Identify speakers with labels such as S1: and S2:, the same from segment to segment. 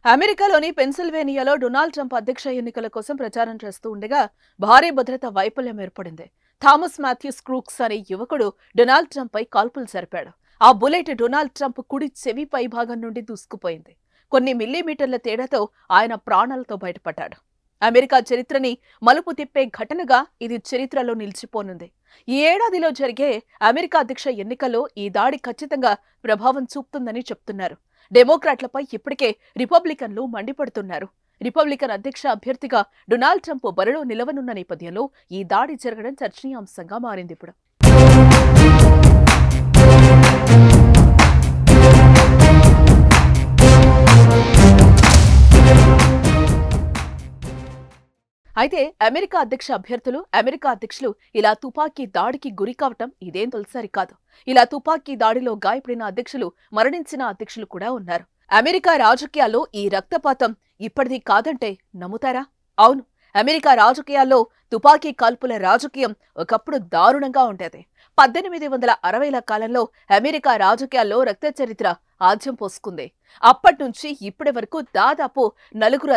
S1: అమెరికాలోని పెన్సిల్వేనియాలో Donald Trump అధ్యక్ష ఎన్నికల కోసం ప్రచారం చేస్తూ ఉండగా భారీ భద్రతా వైఫల్యం ఏర్పడింది. థామస్ మాథ్యూస్ క్రూక్స్ అనే యువకుడు డొనాల్డ్ ట్రంప్ పై కాల్పులు జరిపాడు. ఆ బుల్లెట్ డొనాల్డ్ ట్రంప్ కుడి చెవి పై భాగం నుండి దూసుకుపోయింది. కొన్ని మిల్లీమీటర్ల తేడాతో ఆయన ప్రాణాలతో బయటపడ్డాడు. అమెరికా చరిత్రని మలుపు తిప్పే ఘటనగా ఇది చరిత్రలో నిలిచిపోనుంది. ఈ ఏడాదిలో జరిగే అమెరికా అధ్యక్ష ఎన్నికల్లో ఈ దాడి ఖచ్చితంగా ప్రభావం చూపుతుందని చెప్తున్నారు. డెమోక్రాట్లపై ఇప్పటికే రిపబ్లికన్లు మండిపడుతున్నారు. రిపబ్లికన్ అధ్యక్ష అభ్యర్థిగా డొనాల్డ్ ట్రంప్ బరిలో నిలవనున్న నేపథ్యంలో ఈ దాడి జరగడం చర్చనీయాంశంగా మారింది. ఇప్పుడు అయితే అమెరికా అధ్యక్ష అభ్యర్థులు అమెరికా అధ్యక్షులు ఇలా తుపాకీ దాడికి గురి కావటం ఇదేం తొలిసారి కాదు. ఇలా తుపాకీ దాడిలో గాయపడిన అధ్యక్షులు, మరణించిన అధ్యక్షులు కూడా ఉన్నారు. అమెరికా రాజకీయాల్లో ఈ రక్తపాతం ఇప్పటిది కాదంటే నమ్ముతారా? అవును, అమెరికా రాజకీయాల్లో తుపాకీ కాల్పుల రాజకీయం ఒకప్పుడు దారుణంగా ఉండేది. 1860ల కాలంలో అమెరికా రాజకీయాల్లో రక్త చరిత్ర ఆజ్యం పోసుకుంది. అప్పట్నుంచి ఇప్పటి వరకు దాదాపు 4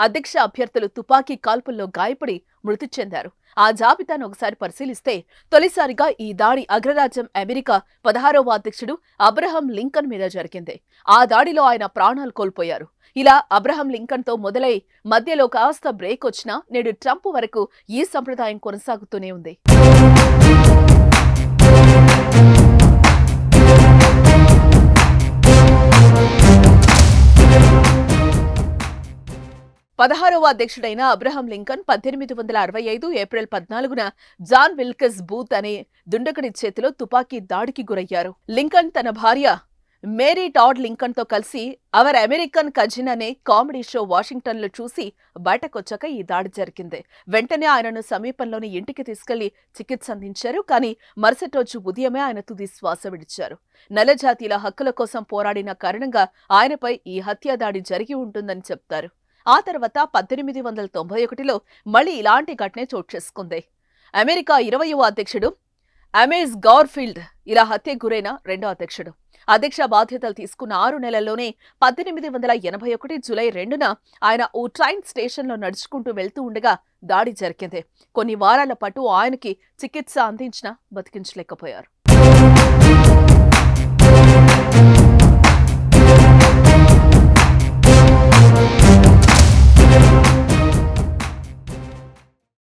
S1: అధ్యక్ష అభ్యర్థులు తుపాకీ కాల్పుల్లో గాయపడి మృతి చెందారు. ఆ జాబితాను ఒకసారి పరిశీలిస్తే తొలిసారిగా ఈ దాడి అగ్రరాజ్యం అమెరికా 16వ అధ్యక్షుడు అబ్రహం లింకన్ మీద జరిగింది. ఆ దాడిలో ఆయన ప్రాణాలు కోల్పోయారు. ఇలా అబ్రహం లింకన్ తో మొదలై మధ్యలో కాస్త బ్రేక్ వచ్చినా నేడు ట్రంప్ వరకు ఈ సంప్రదాయం కొనసాగుతూనే ఉంది. పదహారవ అధ్యక్షుడైన అబ్రహం లింకన్ 1865 ఏప్రిల్ 14న జాన్ విల్కస్ బూత్ అనే దుండగుడి చేతిలో తుపాకీ దాడికి గురయ్యారు. లింకన్ తన భార్య మేరీ టాడ్ లింకన్ తో కలిసి అవర్ అమెరికన్ కజిన్ అనే కామెడీ షో వాషింగ్టన్లో చూసి బయటకొచ్చాక ఈ దాడి జరిగింది. వెంటనే ఆయనను సమీపంలోని ఇంటికి తీసుకెళ్లి చికిత్స అందించారు. కానీ మరుసటి రోజు ఉదయమే ఆయన తుది శ్వాస విడిచారు. నల్లజాతీయుల హక్కుల కోసం పోరాడిన కారణంగా ఆయనపై ఈ హత్య దాడి జరిగి ఉంటుందని చెప్తారు. ఆ తర్వాత 1891లో మళ్లీ ఇలాంటి ఘటనే చోటు చేసుకుంది. అమెరికా 20వ అధ్యక్షుడు అమెజ్ గార్ఫీల్డ్ ఇలా హత్యకు గురైన రెండో అధ్యక్షుడు. అధ్యక్ష బాధ్యతలు తీసుకున్న 6 నెలల్లోనే 1881 జూలై 2న ఆయన ఓ ట్రైన్ స్టేషన్లో నడుచుకుంటూ వెళ్తూ ఉండగా దాడి జరిగింది. కొన్ని వారాల పాటు ఆయనకి చికిత్స అందించినా బతికించలేకపోయారు.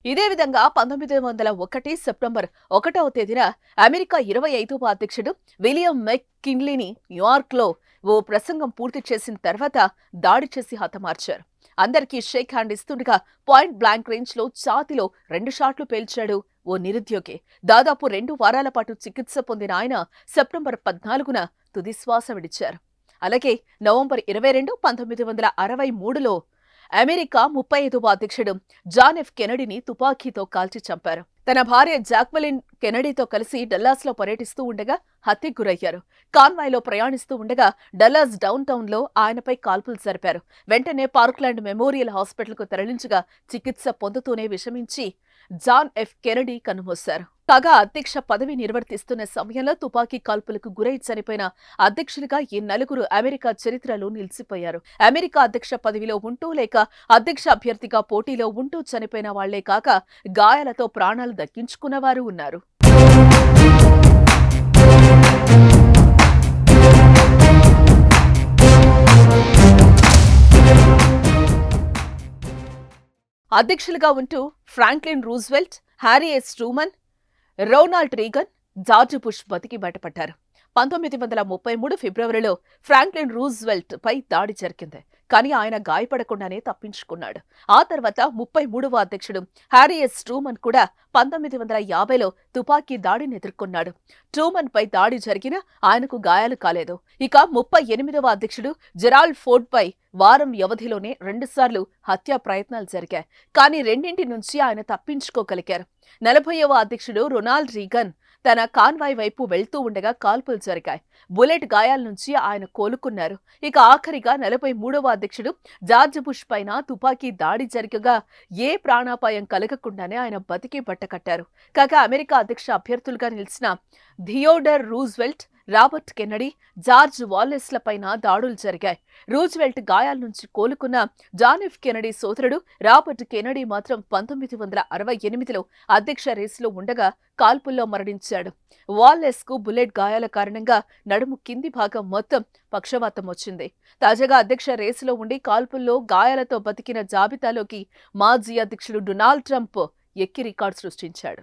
S1: ఇదే విధంగా 1901 సెప్టెంబర్ 1వ తేదీన అమెరికా 25వ అధ్యక్షుడు విలియం మెక్కిన్లీని న్యూయార్క్లో ఓ ప్రసంగం పూర్తి చేసిన తర్వాత దాడి చేసి హతమార్చారు. అందరికీ షేక్ హ్యాండ్ ఇస్తుండగా పాయింట్ బ్లాంక్ రేంజ్లో ఛాతీలో 2 షాట్లు పేల్చాడు ఓ నిరుద్యోగి. దాదాపు 2 వారాల పాటు చికిత్స పొందిన ఆయన సెప్టెంబర్ 14న తుదిశ్వాస విడిచారు. అలాగే నవంబర్ 22, 1963లో అమెరికా 35వ అధ్యక్షుడు జాన్ ఎఫ్ కెనడీని తుపాకీతో కాల్చి చంపారు. తన భార్య జాక్వెలిన్ కెనడీతో కలిసి డల్లాస్లో పర్యటిస్తూ ఉండగా హత్యకు గురయ్యారు. కాన్వాయ్లో ప్రయాణిస్తూ ఉండగా డల్లాస్ డౌన్ టౌన్లో ఆయనపై కాల్పులు జరిపారు. వెంటనే పార్క్లాండ్ మెమోరియల్ హాస్పిటల్కు తరలించగా చికిత్స పొందుతూనే విషమించి జాన్ ఎఫ్ కెనడీ కన్నుమూశారు. కాగా అధ్యక్ష పదవి నిర్వర్తిస్తున్న సమయంలో తుపాకీ కాల్పులకు గురై చనిపోయిన అధ్యక్షులుగా ఈ 4 అమెరికా చరిత్రలో నిలిచిపోయారు. అమెరికా అధ్యక్ష పదవిలో ఉంటూ లేక అధ్యక్ష అభ్యర్థిగా పోటీలో ఉంటూ చనిపోయిన వాళ్లే కాక గాయాలతో ప్రాణాలు దక్కించుకున్నవారు ఉన్నారు. అధ్యక్షులుగా ఉంటూ Franklin Roosevelt, Harry S Truman, Ronald Reagan, George Bush బతికి బయటపడ్డారు. 1933 ఫిబ్రవరిలో ఫ్రాంక్లిన్ రూజ్వెల్ట్ పై దాడి జరిగింది. కానీ ఆయన గాయపడకుండానే తప్పించుకున్నాడు. ఆ తర్వాత 33వ అధ్యక్షుడు హ్యారీ ఎస్ ట్రూమన్ కూడా 1950లో తుపాకీ దాడిని ఎదుర్కొన్నాడు. ట్రూమన్ పై దాడి జరిగినా ఆయనకు గాయాలు కాలేదు. ఇక 38వ అధ్యక్షుడు జెరాల్డ్ ఫోర్డ్ పై వారం వ్యవధిలోనే 2 సార్లు హత్యా ప్రయత్నాలు జరిగాయి. కానీ రెండింటి నుంచి ఆయన తప్పించుకోగలిగారు. 40వ అధ్యక్షుడు రొనాల్డ్ రీగన్ తన కాన్వాయ్ వైపు వెళ్తూ ఉండగా కాల్పులు జరిగాయి. బుల్లెట్ గాయాల నుంచి ఆయన కోలుకున్నారు. ఇక ఆఖరిగా 43వ అధ్యక్షుడు జార్జ్ బుష్ పైన తుపాకీ దాడి జరగగా ఏ ప్రాణాపాయం కలగకుండానే ఆయన బతికి బట్టకట్టారు. కాగా అమెరికా అధ్యక్ష అభ్యర్థులుగా నిలిచిన Theodore Roosevelt, Robert Kennedy, George వాలెస్లపైన దాడులు జరిగాయి. రూజ్వెల్ట్ గాయాల నుంచి కోలుకున్న జాన్ ఎఫ్ కెన్నడీ సోదరుడు రాబర్ట్ కెన్నడీ మాత్రం 1968లో అధ్యక్ష రేసులో ఉండగా కాల్పుల్లో మరణించాడు. వాలెస్కు బుల్లెట్ గాయాల కారణంగా నడుము కింది భాగం మొత్తం పక్షవాతం వచ్చింది. తాజాగా అధ్యక్ష రేసులో ఉండి కాల్పుల్లో గాయాలతో బతికిన జాబితాలోకి మాజీ అధ్యక్షుడు డొనాల్డ్ ట్రంప్ ఎక్కి రికార్డు సృష్టించాడు.